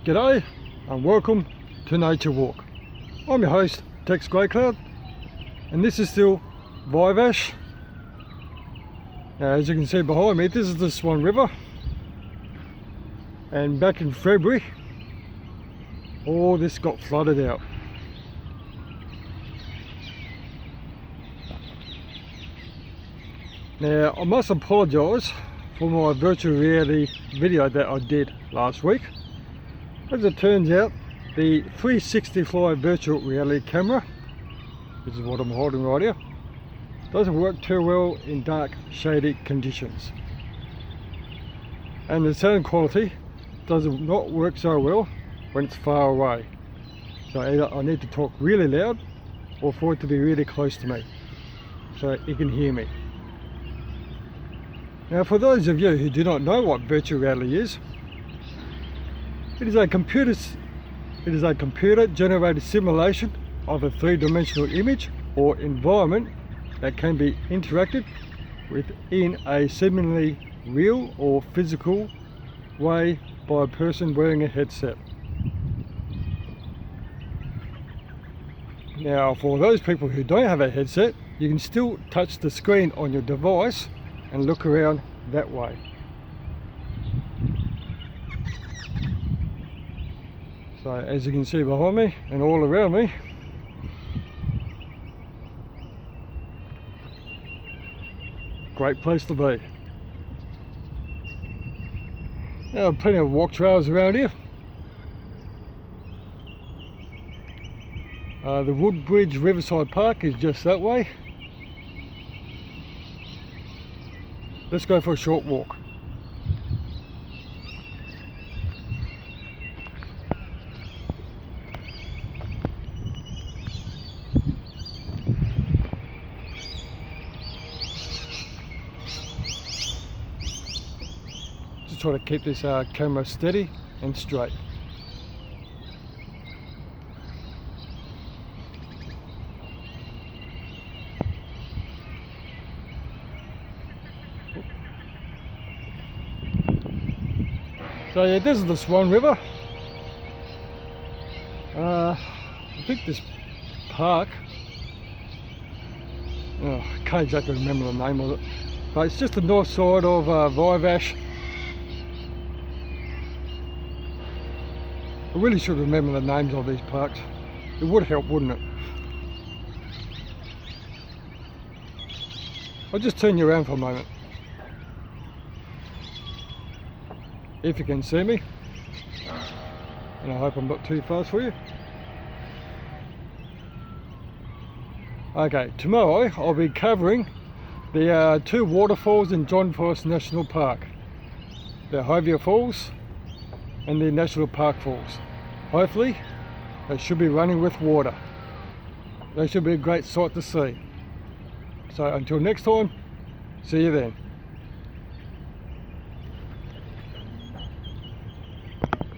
G'day and welcome to Nature Walk. I'm your host, Greycloud, and this is still Viveash. Now, as you can see behind me, this is the Swan River, and back in February all this got flooded out. Now, I must apologise for my virtual reality video that I did last week. As it turns out, the 365 virtual reality camera, which is what I'm holding right here, doesn't work too well in dark, shady conditions. And the sound quality does not work so well when it's far away. So either I need to talk really loud or for it to be really close to me so you can hear me. Now, for those of you who do not know what virtual reality is, it is a computer generated simulation of a three-dimensional image or environment that can be interacted with in a seemingly real or physical way by a person wearing a headset. Now, for those people who don't have a headset, you can still touch the screen on your device and look around that way. So as you can see behind me and all around me, great place to be. Now, plenty of walk trails around here. The Woodbridge Riverside Park is just that way. Let's go for a short walk. Just try to keep this camera steady and straight. So yeah, this is the Swan River. I think this park, I can't exactly remember the name of it, but it's just the north side of Viveash. I really should remember the names of these parks. It would help, wouldn't it? I'll just turn you around for a moment. If you can see me, and I hope I'm not too fast for you. Okay, tomorrow I'll be covering the two waterfalls in John Forest National Park, the Viveash Falls and the National Park Falls. Hopefully they should be running with water. They should be a great sight to see. So until next time, see you then.